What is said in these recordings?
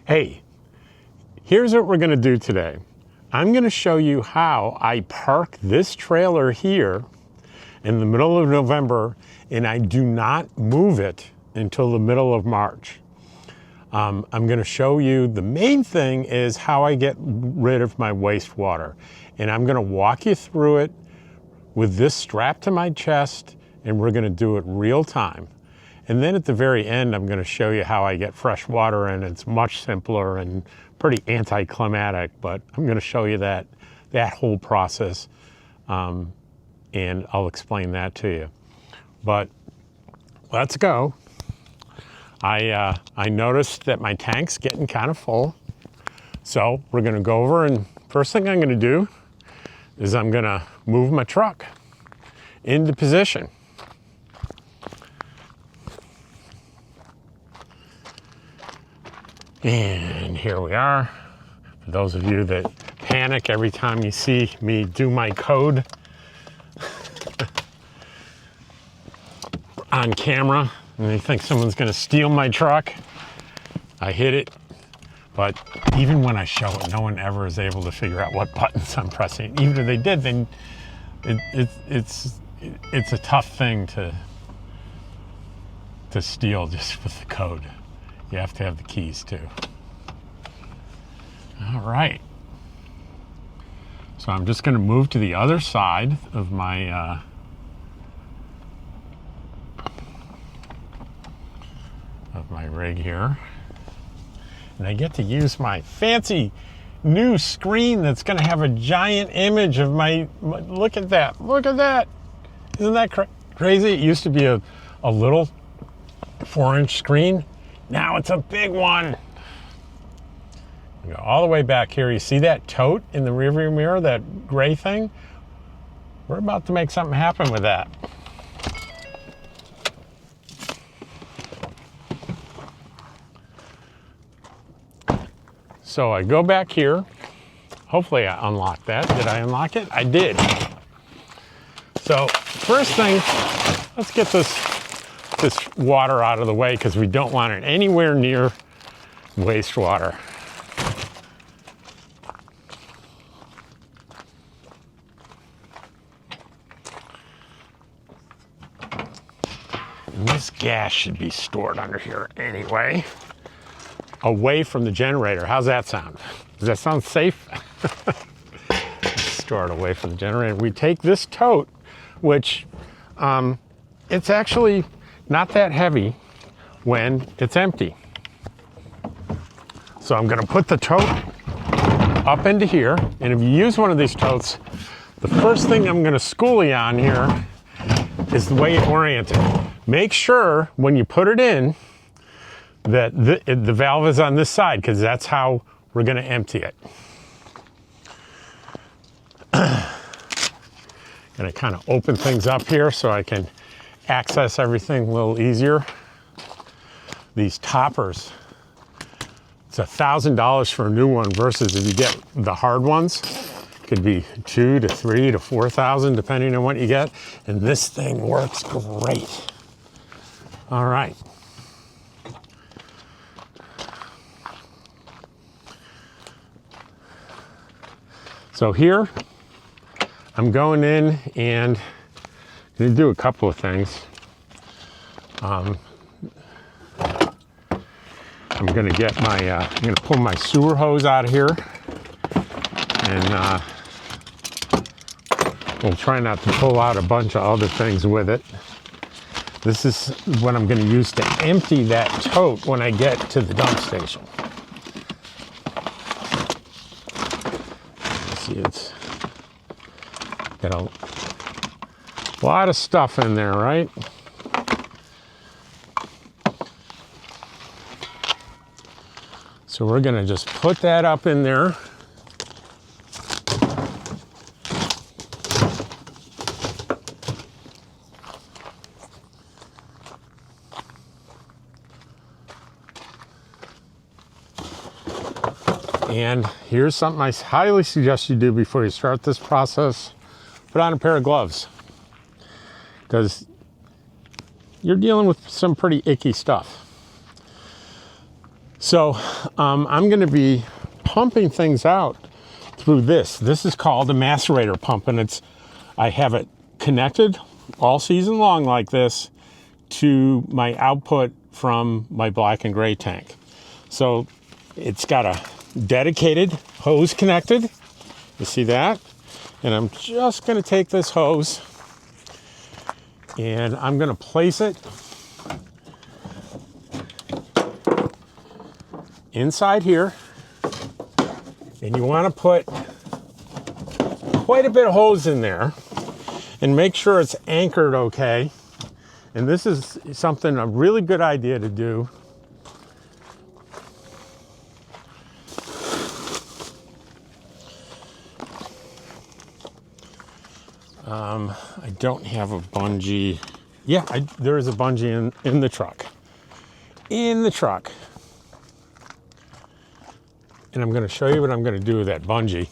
Hey, here's what we're going to do today. I'm going to show you how I park this trailer here in the middle of November and I do not move it until the middle of March. I'm going to show you, the main thing is how I get rid of my wastewater. And I'm going to walk you through it with this strapped to my chest, and we're going to do it real time. And then at the very end, I'm going to show you how I get fresh water in. It's much simpler and pretty anticlimactic, but I'm going to show you that whole process, and I'll explain that to you. But let's go. I noticed that my tank's getting kind of full, so we're going to go over, and first thing I'm going to do is I'm going to move my truck into position. And here we are. For those of you that panic every time you see me do my code on camera and they think someone's gonna steal my truck, I hit it. But even when I show it, no one ever is able to figure out what buttons I'm pressing. Even if they did, then it's a tough thing to steal just with the code. You have to have the keys too. All right. So I'm just going to move to the other side of my rig here. And I get to use my fancy new screen that's going to have a giant image of my look at that. Look at that. Isn't that crazy? It used to be a little 4-inch screen. Now it's a big one. Go all the way back here. You see that tote in the rearview mirror, that gray thing? We're about to make something happen with that. So I go back here. Hopefully I unlocked that. Did I unlock it? I did. So first thing, let's get this water out of the way because we don't want it anywhere near wastewater. And this gas should be stored under here anyway, away from the generator. How's that sound? Does that sound safe? Store it away from the generator. We take this tote, which it's actually not that heavy when it's empty. So I'm going to put the tote up into here, and if you use one of these totes, the first thing I'm going to school you on here is the way it's oriented. Make sure when you put it in that the valve is on this side, because that's how we're going to empty it. Going to kind of open things up here so I can access everything a little easier. These toppers, it's $1,000 for a new one versus if you get the hard ones, it could be $2,000 to $3,000 to $4,000 depending on what you get. And this thing works great. All right. So here, I'm going in and I'm going to do a couple of things. I'm going to get my, I'm going to pull my sewer hose out of here, and we'll try not to pull out a bunch of other things with it. This is what I'm going to use to empty that tote when I get to the dump station. See, it's got a lot of stuff in there, right? So we're going to just put that up in there. And here's something I highly suggest you do before you start this process. Put on a pair of gloves, because you're dealing with some pretty icky stuff. So I'm going to be pumping things out through this. This is called a macerator pump, and I have it connected all season long like this to my output from my black and gray tank. So it's got a dedicated hose connected. You see that? And I'm just going to take this hose and I'm going to place it inside here. And you want to put quite a bit of hose in there and make sure it's anchored okay. And this is something, a really good idea to do. I don't have a bungee. Yeah, there is a bungee in the truck. In the truck. And I'm going to show you what I'm going to do with that bungee.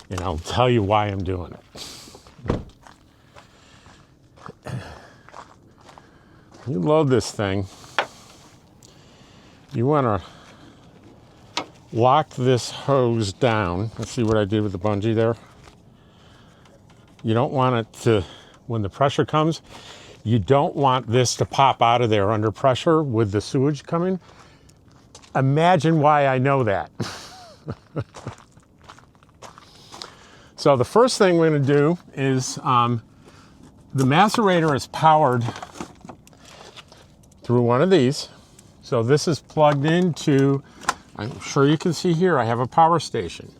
And I'll tell you why I'm doing it. You load this thing. You want to lock this hose down. Let's see what I did with the bungee there. You don't want it to, when the pressure comes, you don't want this to pop out of there under pressure with the sewage coming. Imagine why I know that. So the first thing we're going to do is the macerator is powered through one of these. So this is plugged into, I'm sure you can see here, I have a power station.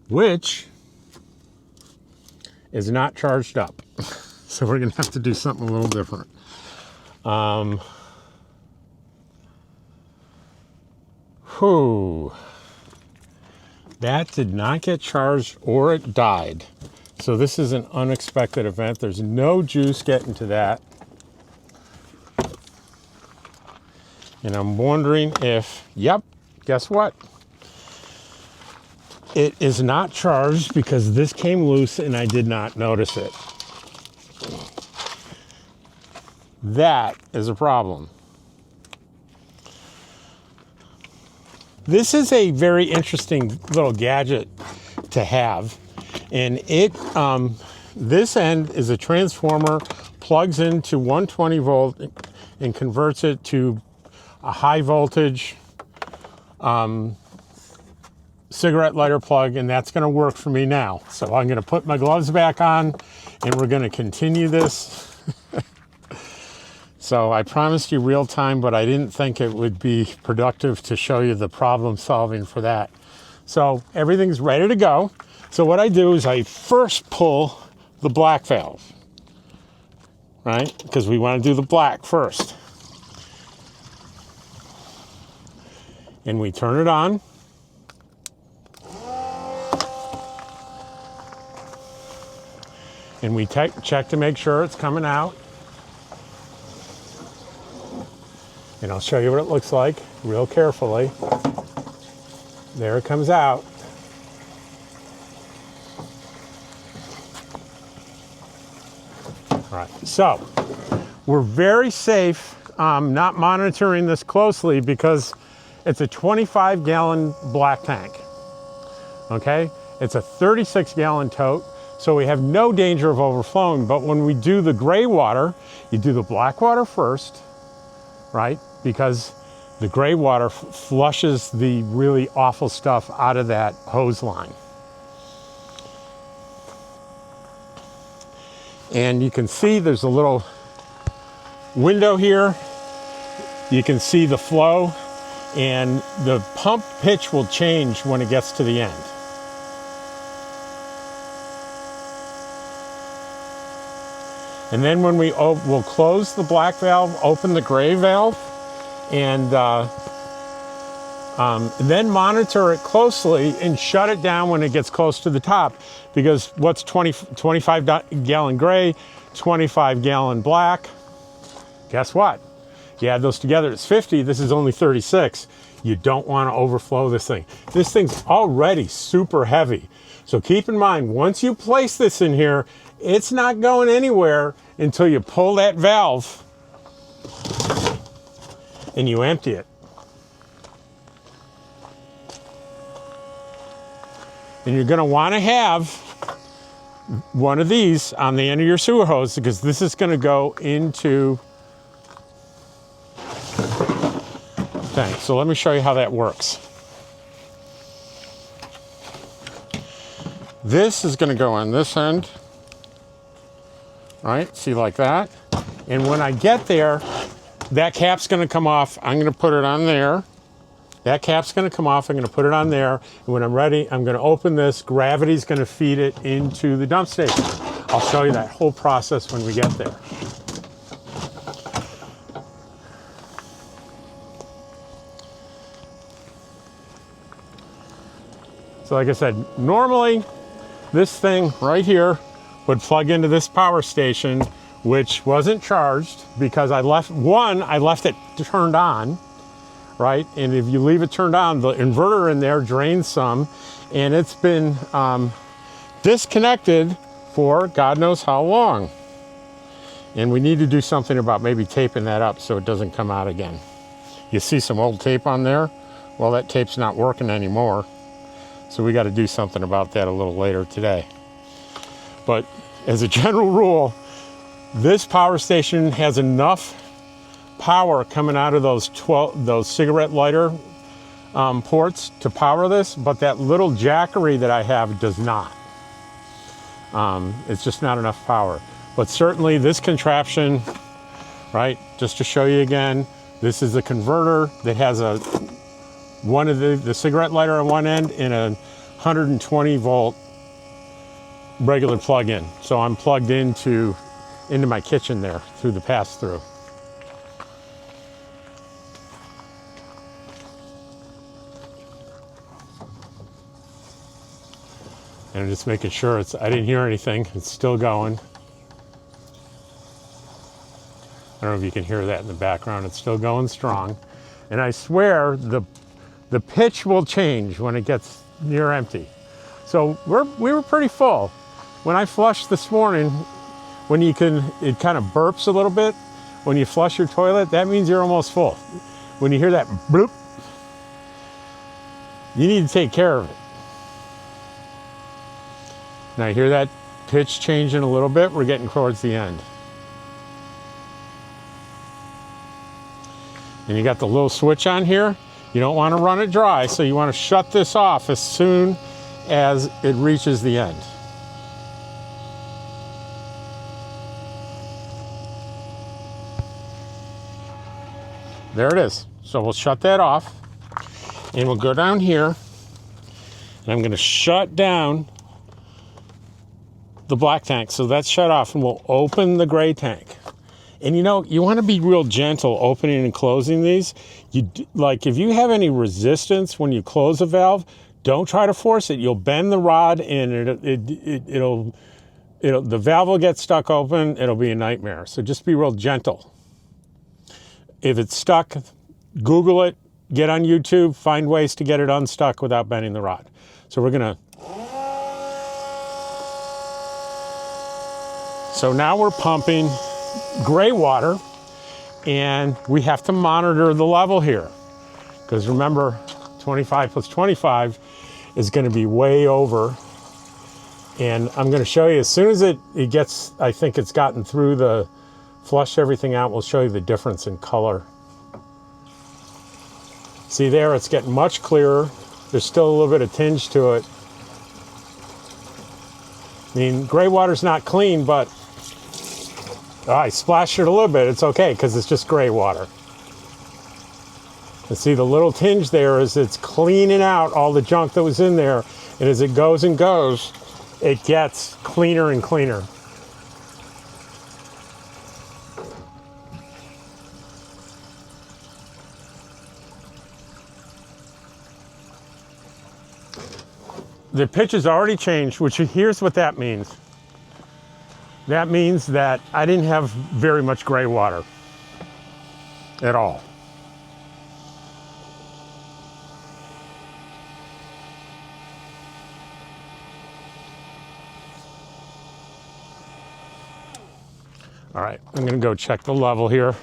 Which is not charged up. So we're gonna have to do something a little different. That did not get charged or it died. So this is an unexpected event. There's no juice getting to that. And I'm wondering if, yep, guess what? It is not charged because this came loose and I did not notice it. That is a problem. This is a very interesting little gadget to have. And this end is a transformer, plugs into 120 volt and converts it to a high voltage cigarette lighter plug, and that's going to work for me now. So I'm going to put my gloves back on and we're going to continue this. So I promised you real time, but I didn't think it would be productive to show you the problem solving for that. So everything's ready to go. So what I do is I first pull the black valve, right? Because we want to do the black first. And we turn it on. And we check to make sure it's coming out. And I'll show you what it looks like real carefully. There it comes out. All right, so we're very safe not monitoring this closely because it's a 25-gallon black tank, okay? It's a 36-gallon tote. So we have no danger of overflowing, but when we do the gray water, you do the black water first, right? Because the gray water flushes the really awful stuff out of that hose line. And you can see there's a little window here. You can see the flow, and the pump pitch will change when it gets to the end. And then when we'll close the black valve, open the gray valve, and then monitor it closely and shut it down when it gets close to the top. Because what's 25-gallon gray, 25-gallon black, guess what? You add those together, it's 50. This is only 36. You don't want to overflow this thing. This thing's already super heavy. So keep in mind, once you place this in here, It's not going anywhere until you pull that valve and you empty it. And you're going to want to have one of these on the end of your sewer hose, because this is going to go into tank. So let me show you how that works. This is going to go on this end, right? See, like that. And when I get there, that cap's going to come off. I'm going to put it on there. That cap's going to come off. I'm going to put it on there. And when I'm ready, I'm going to open this. Gravity's going to feed it into the dump station. I'll show you that whole process when we get there. So like I said, normally this thing right here would plug into this power station, which wasn't charged because I left it turned on, right? And if you leave it turned on, the inverter in there drains some, and it's been disconnected for God knows how long. And we need to do something about maybe taping that up so it doesn't come out again. You see some old tape on there? Well, that tape's not working anymore. So we got to do something about that a little later today. But as a general rule, this power station has enough power coming out of those cigarette lighter ports to power this, but that little jackery that I have does not. It's just not enough power. But certainly this contraption, right, just to show you again, this is a converter that has one of the cigarette lighter on one end and a 120 volt regular plug-in. So I'm plugged into my kitchen there through the pass-through. And I'm just making sure I didn't hear anything. It's still going. I don't know if you can hear that in the background. It's still going strong. And I swear the pitch will change when it gets near empty. So we were pretty full. When I flushed this morning, it kind of burps a little bit. When you flush your toilet, that means you're almost full. When you hear that bloop, you need to take care of it. Now I hear that pitch changing a little bit. We're getting towards the end. And you got the little switch on here. You don't want to run it dry, so you want to shut this off as soon as it reaches the end. There it is. So we'll shut that off, and we'll go down here, and I'm going to shut down the black tank. So that's shut off, and we'll open the gray tank. And you know, you want to be real gentle opening and closing these. Like if you have any resistance when you close a valve, don't try to force it. You'll bend the rod and the valve will get stuck open. It'll be a nightmare. So just be real gentle. If it's stuck, Google it, get on YouTube, find ways to get it unstuck without bending the rod. So so now we're pumping gray water, and we have to monitor the level here, because remember, 25 plus 25 is going to be way over. And I'm going to show you as soon as it gets, I think it's gotten through flushed everything out, we'll show you the difference in color. See there, it's getting much clearer. There's still a little bit of tinge to it. I mean, gray water's not clean, but I splashed it a little bit. It's okay, because it's just gray water. And see the little tinge there is it's cleaning out all the junk that was in there. And as it goes and goes, it gets cleaner and cleaner. The pitch has already changed, which here's what that means. That means that I didn't have very much gray water at all. All right, I'm gonna go check the level here.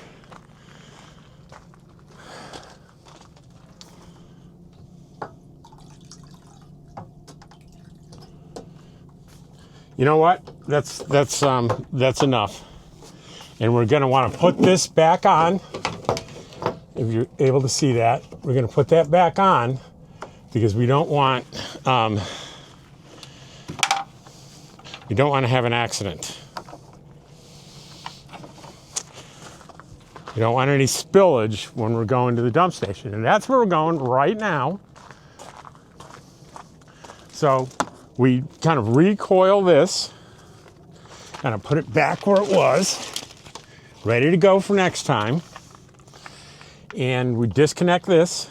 You know what? That's enough. And we're gonna want to put this back on. If you're able to see that, we're gonna put that back on because we don't want to have an accident. We don't want any spillage when we're going to the dump station, and that's where we're going right now. So we kind of recoil this, kind of put it back where it was, ready to go for next time. And we disconnect this.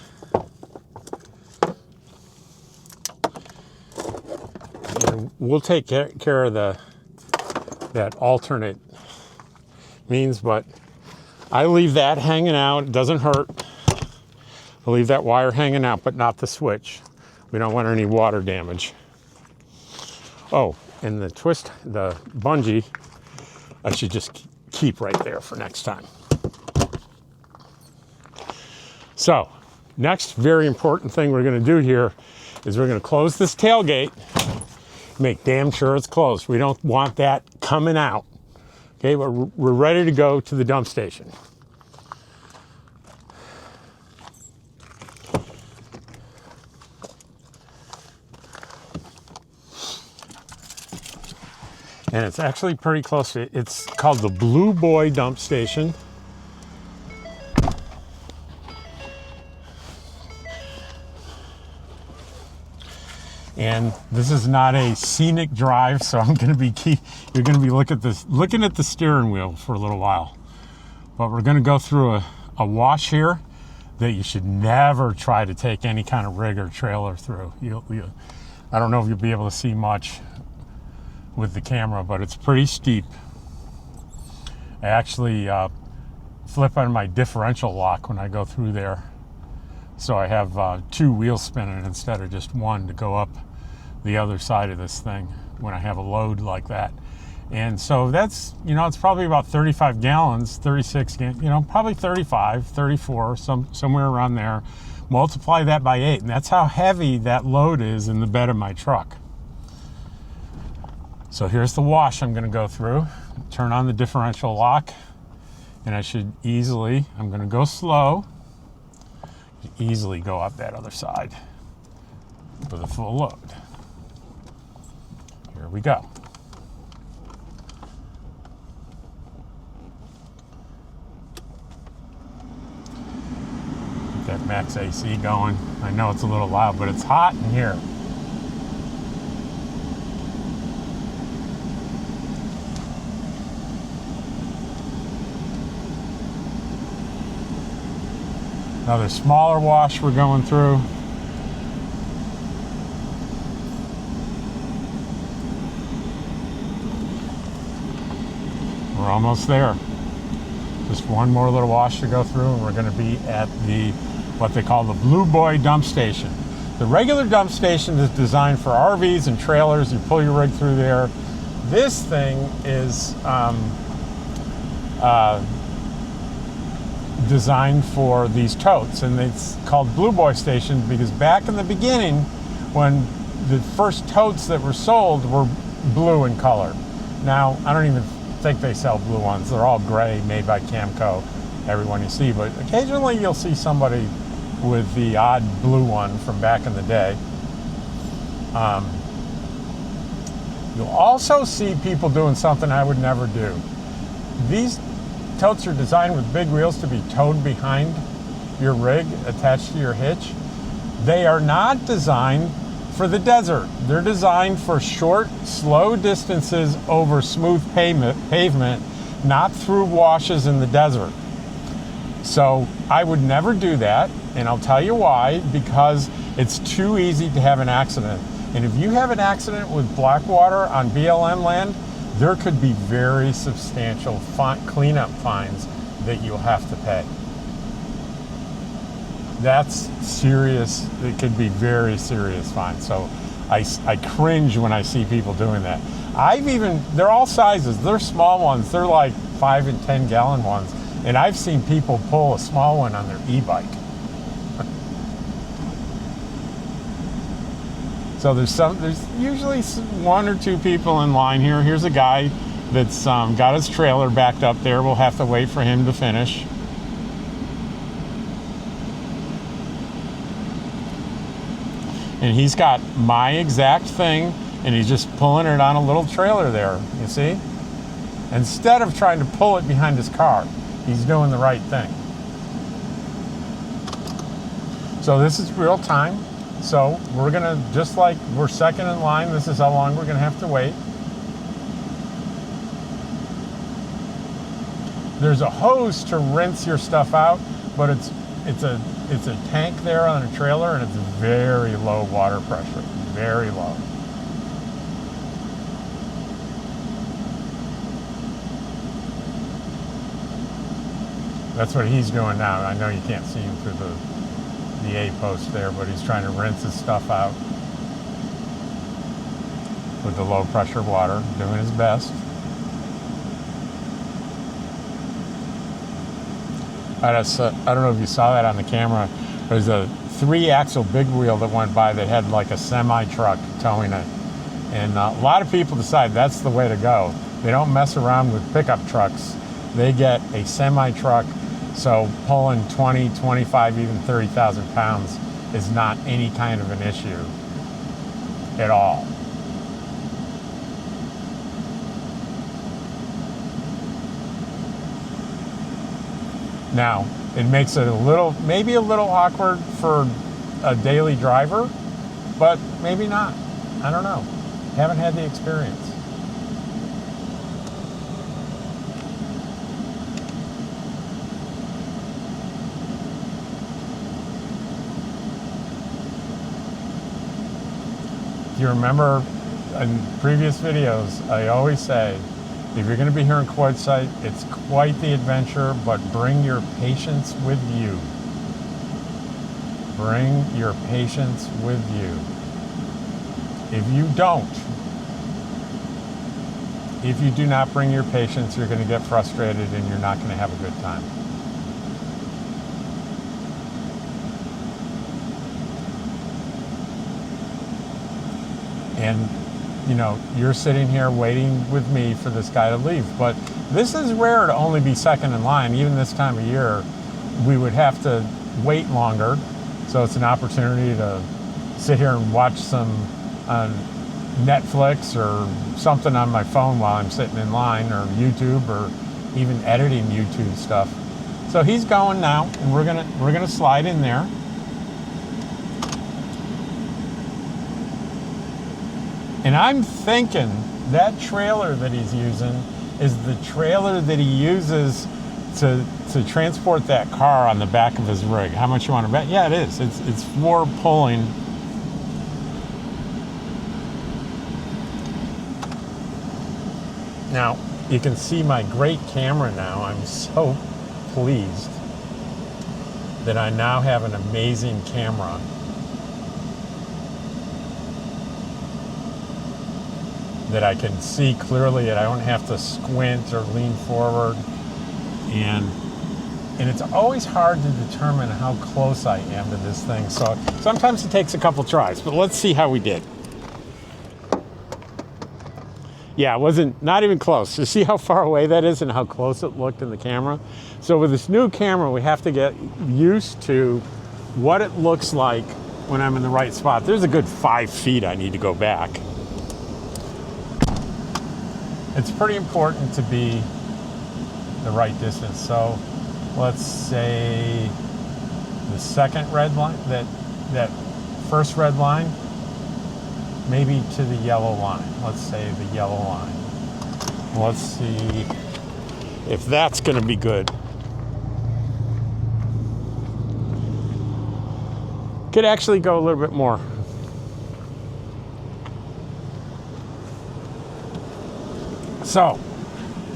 And we'll take care of that alternate means, but I leave that hanging out. It doesn't hurt. I leave that wire hanging out, but not the switch. We don't want any water damage. Oh, and the bungee, I should just keep right there for next time. So, next very important thing we're gonna do here is we're gonna close this tailgate, make damn sure it's closed. We don't want that coming out. Okay, but we're ready to go to the dump station. And it's actually pretty close to it. It's called the Blue Boy Dump Station. And this is not a scenic drive, so you're gonna be looking at the steering wheel for a little while. But we're gonna go through a wash here that you should never try to take any kind of rig or trailer through. I don't know if you'll be able to see much with the camera, but it's pretty steep. I actually flip on my differential lock when I go through there. So I have two wheels spinning instead of just one to go up the other side of this thing when I have a load like that. And so that's, it's probably about 35 gallons, 36, probably 35, 34, somewhere around there. Multiply that by 8, and that's how heavy that load is in the bed of my truck. So here's the wash I'm gonna go through. Turn on the differential lock, and I'm gonna go slow, easily go up that other side with a full load. Here we go. Get that max AC going. I know it's a little loud, but it's hot in here. Another smaller wash we're going through. We're almost there. Just one more little wash to go through, and we're going to be at what they call the Blue Boy Dump Station. The regular dump station is designed for RVs and trailers. You pull your rig through there. This thing is designed for these totes, and it's called Blue Boy Station because back in the beginning, when the first totes that were sold were blue in color. Now, I don't even think they sell blue ones. They're all gray, made by Camco, everyone you see, but occasionally you'll see somebody with the odd blue one from back in the day. You'll also see people doing something I would never do. These totes are designed with big wheels to be towed behind your rig, attached to your hitch. They are not designed for the desert. They're designed for short, slow distances over smooth pavement, not through washes in the desert. So I would never do that, and I'll tell you why, because it's too easy to have an accident. And if you have an accident with black water on BLM land, there could be very substantial cleanup fines that you'll have to pay. That's serious. It could be very serious fines. So I cringe when I see people doing that. They're all sizes. They're small ones. They're like 5 and 10 gallon ones. And I've seen people pull a small one on their e-bike. So there's usually one or two people in line here. Here's a guy that's got his trailer backed up there. We'll have to wait for him to finish. And he's got my exact thing, and he's just pulling it on a little trailer there, you see? Instead of trying to pull it behind his car, he's doing the right thing. So this is real time. So we're gonna, just like we're second in line, this is how long we're gonna have to wait. There's a hose to rinse your stuff out, but it's a tank there on a trailer, and it's very low water pressure, very low. That's what he's doing now. I know you can't see him through the A-post there, but he's trying to rinse his stuff out with the low pressure water, doing his best. I don't know if you saw that on the camera. There's a 3-axle big wheel that went by that had like a semi-truck towing it. And a lot of people decide that's the way to go. They don't mess around with pickup trucks. They get a semi-truck, so pulling 20, 25, even 30,000 pounds is not any kind of an issue at all. Now, it makes it maybe a little awkward for a daily driver, but maybe not. I don't know. Haven't had the experience. If you remember in previous videos, I always say, if you're going to be here in Quartzsite, it's quite the adventure, but bring your patience with you. Bring your patience with you. If you do not bring your patience, you're going to get frustrated and you're not going to have a good time. And you know, you're sitting here waiting with me for this guy to leave. But this is rare to only be second in line. Even this time of year, we would have to wait longer. So it's an opportunity to sit here and watch some Netflix or something on my phone while I'm sitting in line, or YouTube, or even editing YouTube stuff. So he's going now, and we're gonna slide in there. And I'm thinking that trailer that he's using is the trailer that he uses to transport that car on the back of his rig. How much you want to bet? Yeah, it is. It's for pulling. Now, you can see my great camera now. I'm so pleased that I now have an amazing camera. That I can see clearly, and I don't have to squint or lean forward. And it's always hard to determine how close I am to this thing. So sometimes it takes a couple tries, but let's see how we did. Yeah, it not even close. You see how far away that is and how close it looked in the camera? So with this new camera, we have to get used to what it looks like when I'm in the right spot. There's a good 5 feet I need to go back. It's pretty important to be the right distance. So let's say the second red line, that first red line, maybe to the yellow line. Let's say the yellow line. Let's see if that's going to be good. Could actually go a little bit more. So,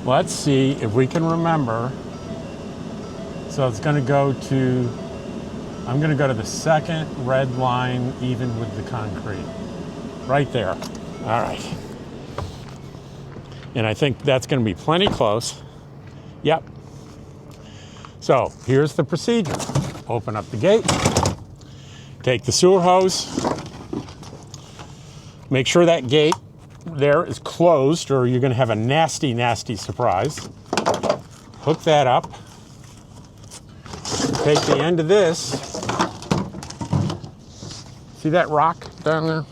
let's see if we can remember. So it's going to go to, I'm going to go to the second red line even with the concrete. Right there. All right. And I think that's going to be plenty close. Yep. So here's the procedure. Open up the gate, take the sewer hose, make sure that gate there is closed or you're gonna have a nasty, nasty surprise. Hook that up, take the end of this, see that rock down there?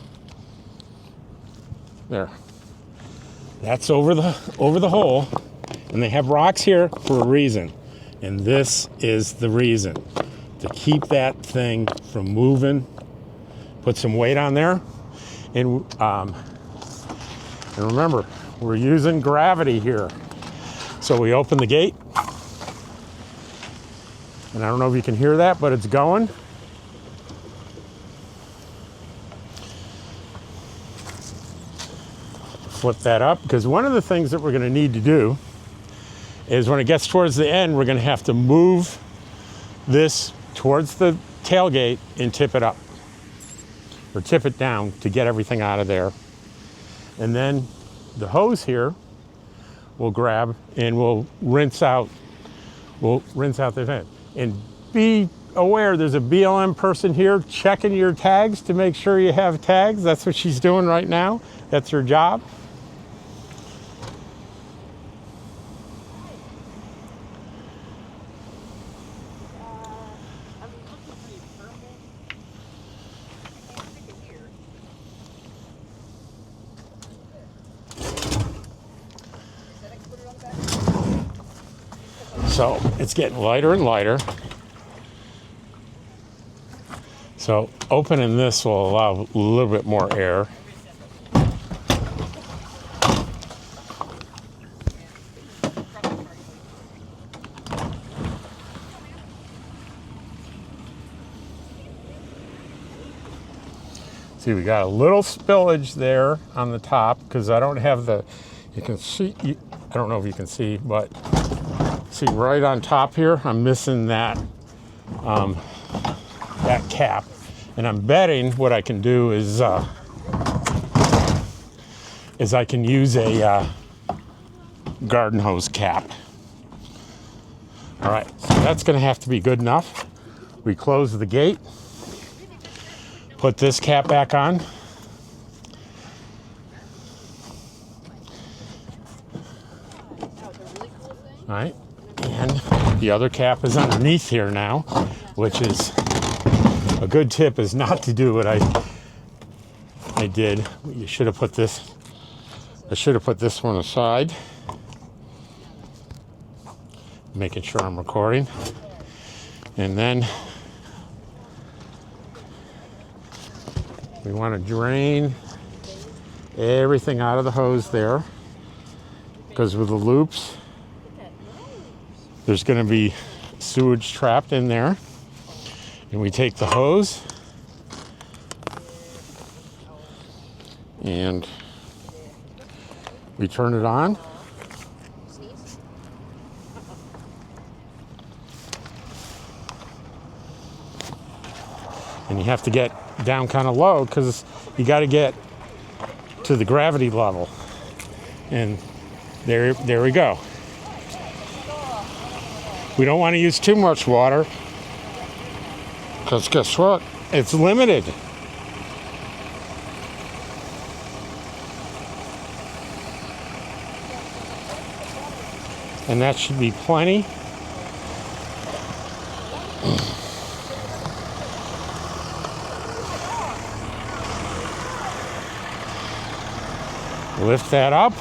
There. That's over the hole, and they have rocks here for a reason, and this is the reason, to keep that thing from moving. Put some weight on there, and remember, we're using gravity here. So we open the gate, and I don't know if you can hear that, but it's going. Flip that up, because one of the things that we're going to need to do is when it gets towards the end, we're going to have to move this towards the tailgate and tip it up, or tip it down to get everything out of there. And then the hose here we'll grab and we'll rinse out the vent. And be aware, there's a BLM person here checking your tags to make sure you have tags. That's what she's doing right now. That's her job. So it's getting lighter and lighter. So opening this will allow a little bit more air. See, we got a little spillage there on the top because I don't have the, you can see, I don't know if you can see, but see right on top here, I'm missing that, that cap. And I'm betting what I can do is I can use a garden hose cap. All right, so that's gonna have to be good enough. We close the gate, put this cap back on. All right, and the other cap is underneath here now, which is a good tip is not to do what I did. You should have put this, I should have put this one aside. Making sure I'm recording. And then we want to drain everything out of the hose there, because with the loops, there's going to be sewage trapped in there. And we take the hose and we turn it on. And you have to get down kind of low because you got to get to the gravity level. And there we go. We don't want to use too much water, because guess what? It's limited. And that should be plenty. Lift that up.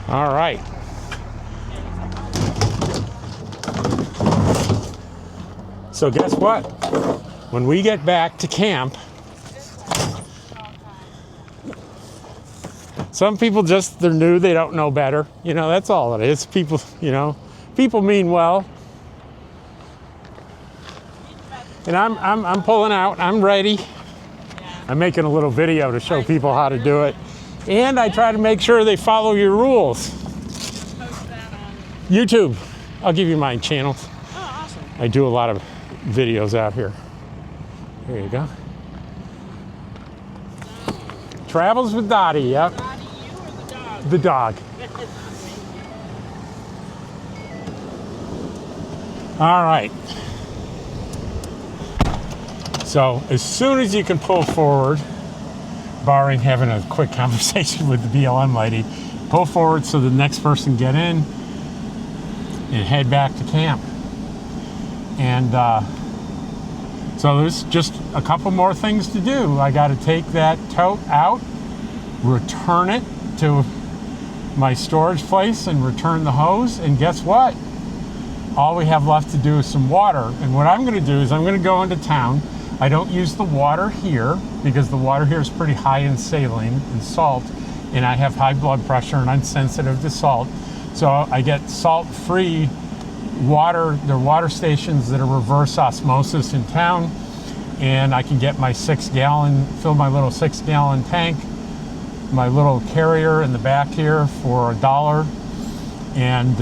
All right. So guess what? When we get back to camp, some people just, they're new, they don't know better. You know, that's all it is. People, you know, people mean well. And I'm pulling out, I'm ready. I'm making a little video to show people how to do it. And I try to make sure they follow your rules. Post that on YouTube. I'll give you my channels. Oh, awesome. I do a lot of videos out here. There you go. Travels with Dottie, yep. Dottie, you or the dog? The dog. All right. So as soon as you can pull forward, barring having a quick conversation with the BLM lady, pull forward so the next person get in and head back to camp. And so there's just a couple more things to do. I got to take that tote out, return it to my storage place and return the hose. And guess what? All we have left to do is some water. And what I'm going to do is I'm going to go into town. I don't use the water here because the water here is pretty high in saline and salt, and I have high blood pressure and I'm sensitive to salt. So I get salt-free water. There are water stations that are reverse osmosis in town, and I can get my 6-gallon, fill my little 6-gallon tank, my little carrier in the back here for $1. And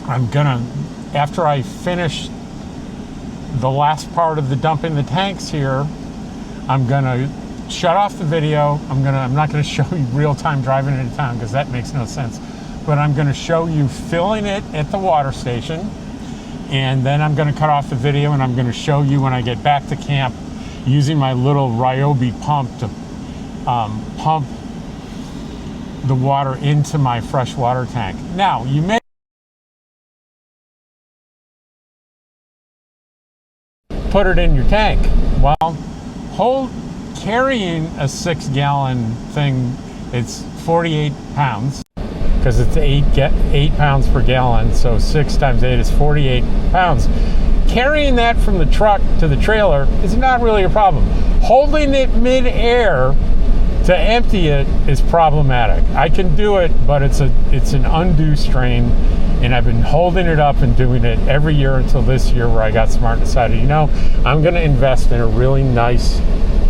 I'm gonna, after I finish the last part of the dumping the tanks here, I'm gonna shut off the video. I'm not gonna show you real-time driving into town because that makes no sense. But I'm gonna show you filling it at the water station, and then I'm gonna cut off the video and I'm gonna show you when I get back to camp using my little Ryobi pump to pump the water into my freshwater tank. Now, you may put it in your tank. Well, carrying a 6-gallon thing, it's 48 pounds because it's 8 pounds per gallon. So 6 times 8 is 48 pounds. Carrying that from the truck to the trailer is not really a problem. Holding it mid-air to empty it is problematic. I can do it, but it's an undue strain, and I've been holding it up and doing it every year until this year where I got smart and decided, you know, I'm going to invest in a really nice,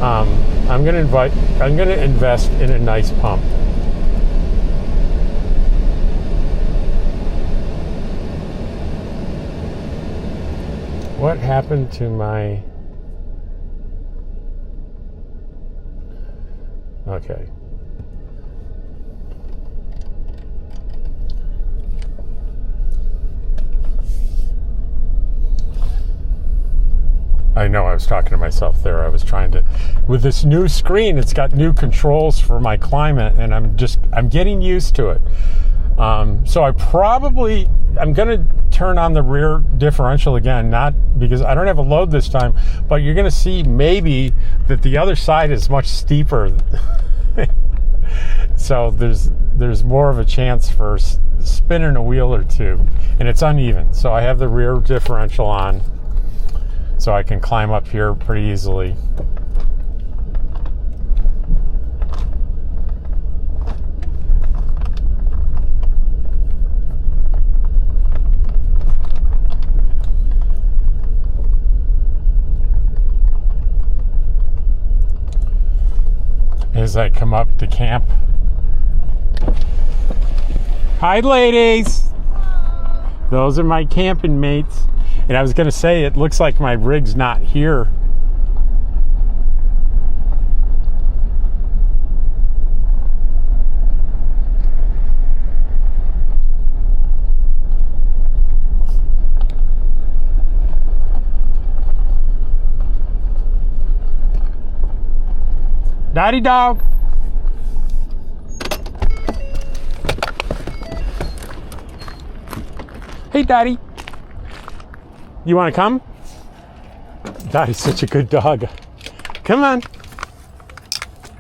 I'm going to invest in a nice pump. What happened to my... Okay. I know I was talking to myself there. I was trying to, with this new screen, it's got new controls for my climate, and I'm getting used to it. So I'm going to turn on the rear differential again, not because I don't have a load this time, but you're going to see maybe that the other side is much steeper. So there's more of a chance for spinning a wheel or two, and it's uneven. So I have the rear differential on, so I can climb up here pretty easily. As I come up to camp. Hi, ladies. Hello. Those are my camping mates. And I was going to say, it looks like my rig's not here. Daddy dog. Hey, Daddy. You want to come? Daddy's such a good dog. Come on.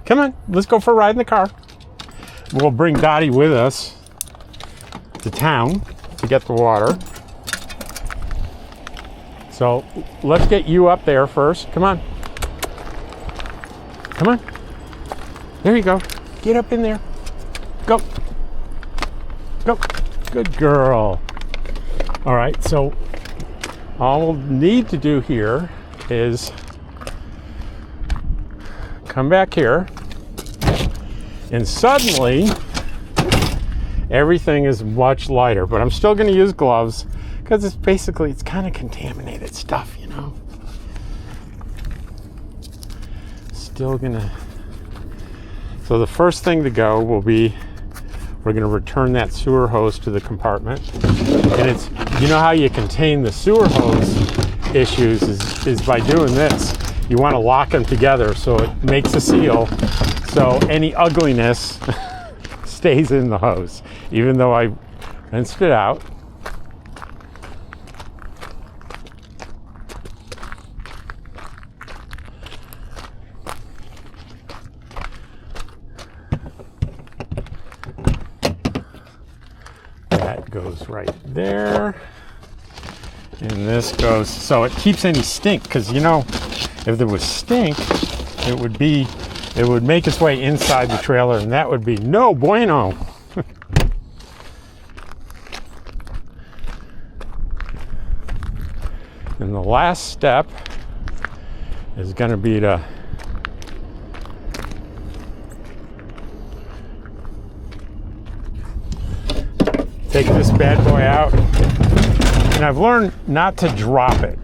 Come on. Let's go for a ride in the car. We'll bring Dottie with us to town to get the water. So let's get you up there first. Come on. Come on. There you go. Get up in there. Go. Go. Good girl. All right, so all we'll need to do here is come back here, and suddenly everything is much lighter. But I'm still going to use gloves because it's kind of contaminated stuff, you know. Still gonna. So the first thing to go will be, we're going to return that sewer hose to the compartment. And it's, you know how you contain the sewer hose issues is by doing this. You want to lock them together so it makes a seal, so any ugliness stays in the hose, even though I rinsed it out. That goes right there. And this goes, so it keeps any stink, because you know, if there was stink, it would make its way inside the trailer, and that would be no bueno. And the last step is going to be to take this bad boy out. And I've learned not to drop it,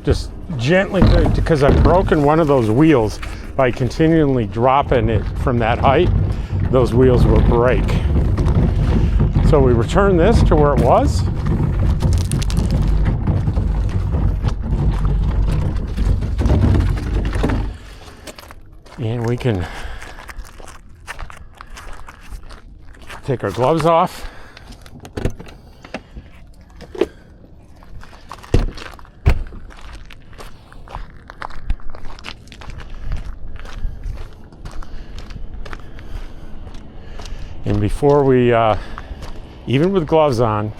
just gently, because I've broken one of those wheels by continually dropping it from that height. Those wheels will break. So we return this to where it was. And we can take our gloves off. And before we, even with gloves on,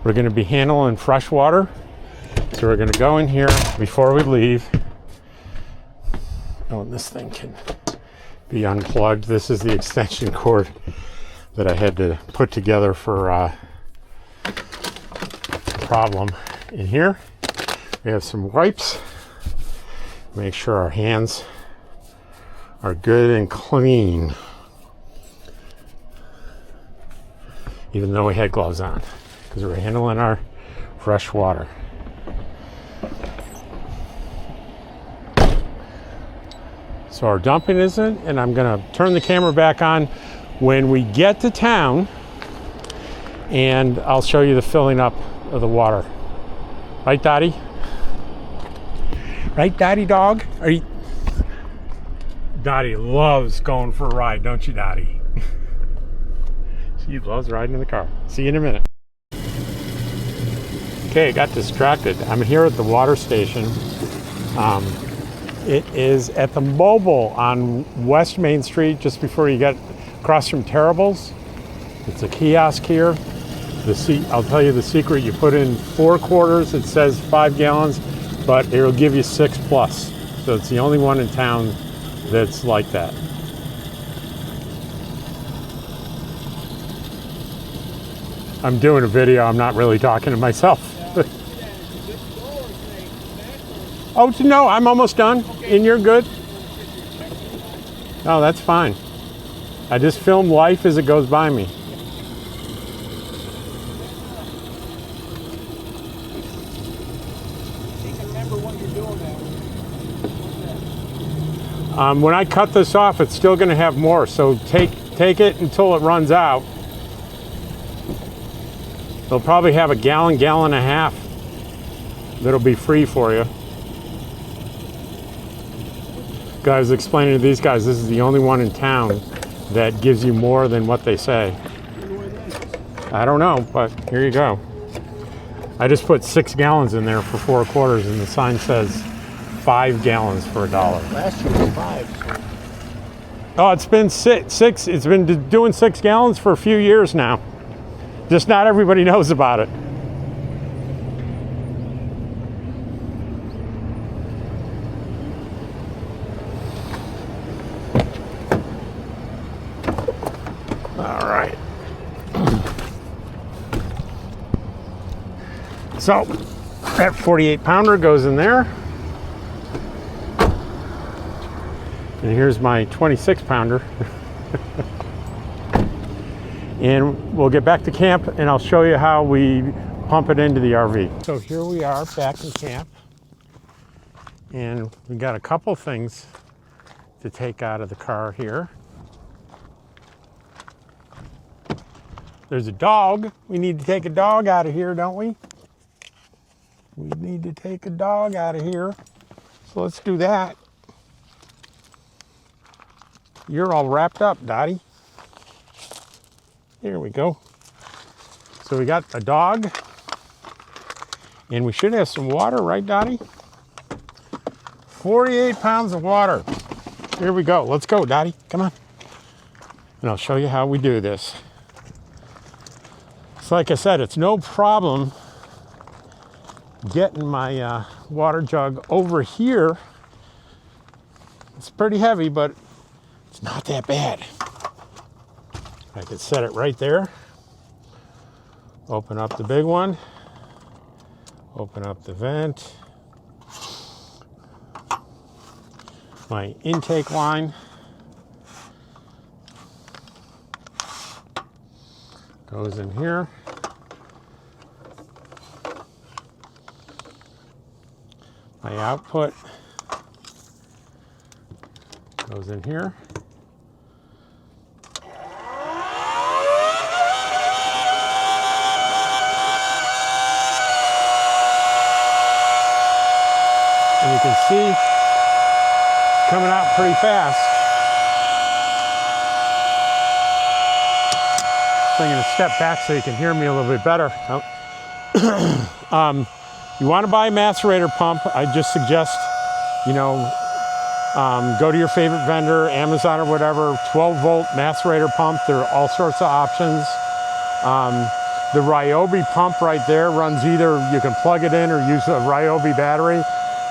we're going to be handling fresh water. So we're going to go in here before we leave. Oh, and this thing can be unplugged. This is the extension cord that I had to put together for the problem. In here, we have some wipes. Make sure our hands are good and clean, even though we had gloves on, because we're handling our fresh water. So our dumping is in, and I'm gonna turn the camera back on when we get to town, and I'll show you the filling up of the water. Right, Dottie? Right, Dottie dog? Are you? Dottie loves going for a ride, don't you, Dottie? She loves riding in the car. See you in a minute. Okay, I got distracted. I'm here at the water station. It is at the Mobile on West Main Street, just before you get across from Terrible's. It's a kiosk here. I'll tell you the secret. You put in 4 quarters, it says 5 gallons, but it'll give you 6 plus. So it's the only one in town that's like that. I'm doing a video, I'm not really talking to myself. Oh, no, I'm almost done, and you're good. Oh, that's fine. I just film life as it goes by me. When I cut this off, it's still going to have more, so take it until it runs out. They'll probably have a gallon and a half that'll be free for you. Guys, explaining to these guys, this is the only one in town that gives you more than what they say. I don't know, but here you go. I just put 6 gallons in there for 4 quarters, and the sign says 5 gallons for $1. Last year was 5. So. Oh, it's been six. It's been doing 6 gallons for a few years now. Just not everybody knows about it. All right. So that 48 pounder goes in there. And here's my 26 pounder. And we'll get back to camp and I'll show you how we pump it into the RV. So here we are back in camp. And we got a couple things to take out of the car here. There's a dog. We need to take a dog out of here, don't we? We need to take a dog out of here. So let's do that. You're all wrapped up, Dottie. Here we go. So we got a dog. And we should have some water, right, Dottie? 48 pounds of water. Here we go. Let's go, Dottie. Come on. And I'll show you how we do this. So like I said, it's no problem getting my water jug over here. It's pretty heavy, but it's not that bad. I could set it right there. Open up the big one. Open up the vent. My intake line goes in here. My output goes in here. And you can see it's coming out pretty fast. So I'm going to step back so you can hear me a little bit better. You want to buy a macerator pump, I just suggest, go to your favorite vendor, Amazon or whatever, 12-volt macerator pump. There are all sorts of options. The Ryobi pump right there runs either, you can plug it in or use a Ryobi battery.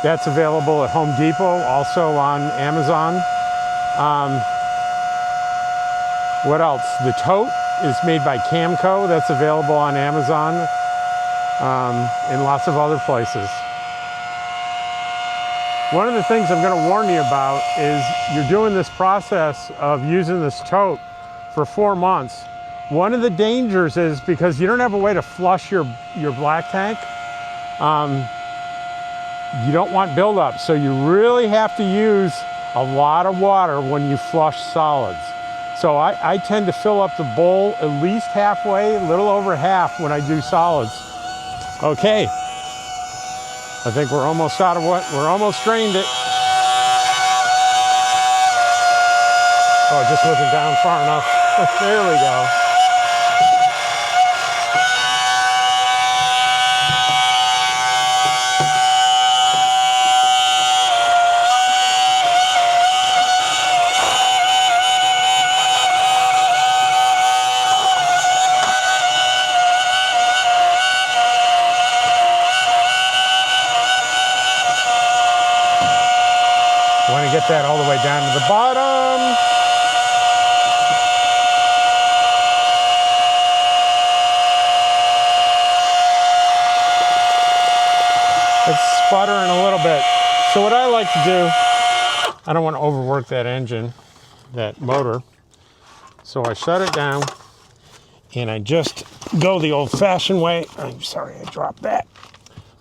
That's available at Home Depot, also on Amazon. What else? The TOTE is made by Camco. That's available on Amazon. And lots of other places. One of the things I'm going to warn you about is you're doing this process of using this tote for 4 months. One of the dangers is because you don't have a way to flush your black tank, you don't want buildup. So you really have to use a lot of water when you flush solids. So I tend to fill up the bowl at least halfway, a little over half when I do solids. Okay, I think we're almost out of we're almost drained it. Oh, it just wasn't down far enough. There we go. Want to get that all the way down to the bottom. It's sputtering a little bit. So what I like to do, I don't want to overwork that engine, that motor. So I shut it down and I just go the old-fashioned way. I'm sorry I dropped that.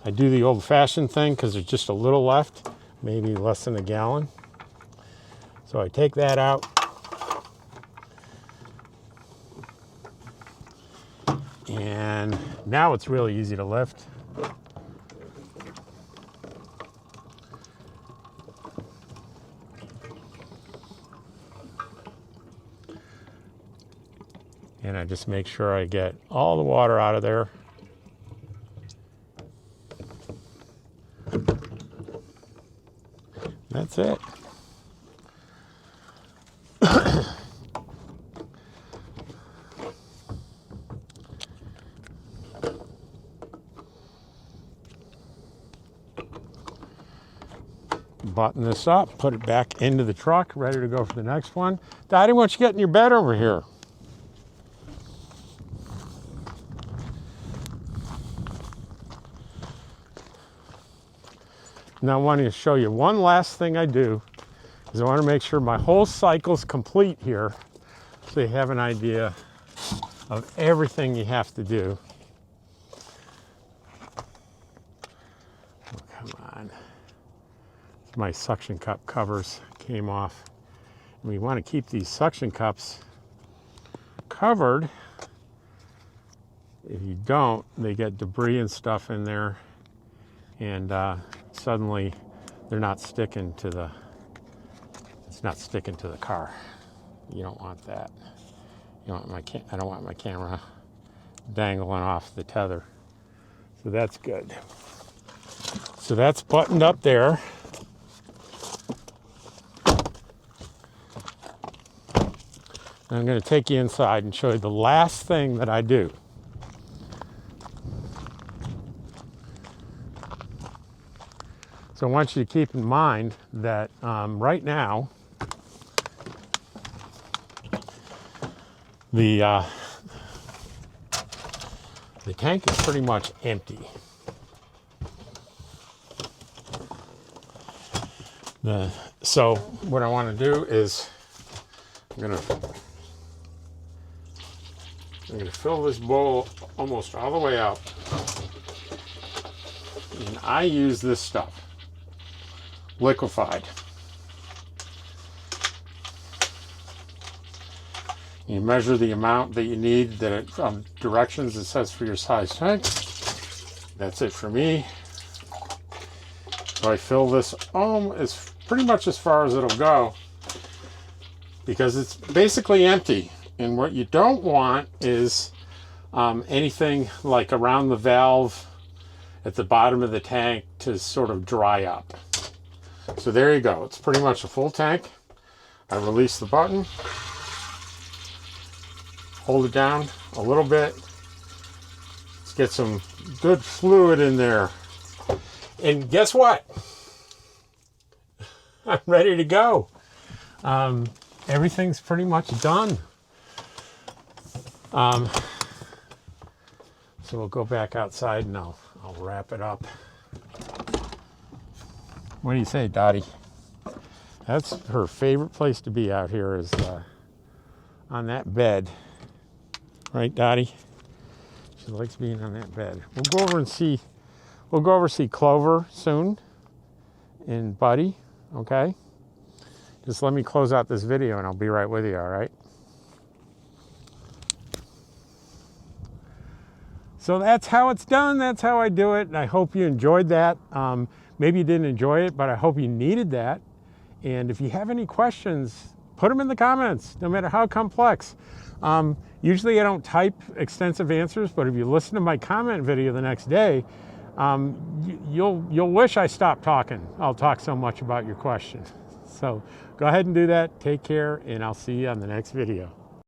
I do the old-fashioned thing because there's just a little left. Maybe less than a gallon. So I take that out. And now it's really easy to lift. And I just make sure I get all the water out of there. That's it. Button this up, put it back into the truck, ready to go for the next one. Daddy, why don't you get in your bed over here? Now I want to show you one last thing I do is I want to make sure my whole cycle's complete here, so you have an idea of everything you have to do. Oh, come on. My suction cup covers came off. And we want to keep these suction cups covered. If you don't, they get debris and stuff in there, and suddenly they're not sticking to the, it's not sticking to the car. You don't want that. You don't want I don't want my camera dangling off the tether. So that's good. So that's buttoned up there. I'm going to take you inside and show you the last thing that I do. So I want you to keep in mind that right now, the tank is pretty much empty. So what I want to do is I'm going to fill this bowl almost all the way up. And I use this stuff, liquefied. You measure the amount that you need, that it, directions it says for your size tank. That's it for me. So I fill this it's pretty much as far as it'll go, because it's basically empty. And what you don't want is anything like around the valve at the bottom of the tank to sort of dry up. So there you go. It's pretty much a full tank. I release the button, hold it down a little bit. Let's get some good fluid in there. And guess what? I'm ready to go. Everything's pretty much done. So we'll go back outside and I'll wrap it up. What do you say, Dottie? That's her favorite place to be out here, is on that bed. Right, Dottie? She likes being on that bed. We'll go over and see Clover soon and Buddy, okay? Just let me close out this video and I'll be right with you, all right? So that's how it's done. That's how I do it. And I hope you enjoyed that. Maybe you didn't enjoy it, but I hope you needed that. And if you have any questions, put them in the comments, no matter how complex. Usually I don't type extensive answers, but if you listen to my comment video the next day, you'll wish I stopped talking. I'll talk so much about your question. So go ahead and do that. Take care, and I'll see you on the next video.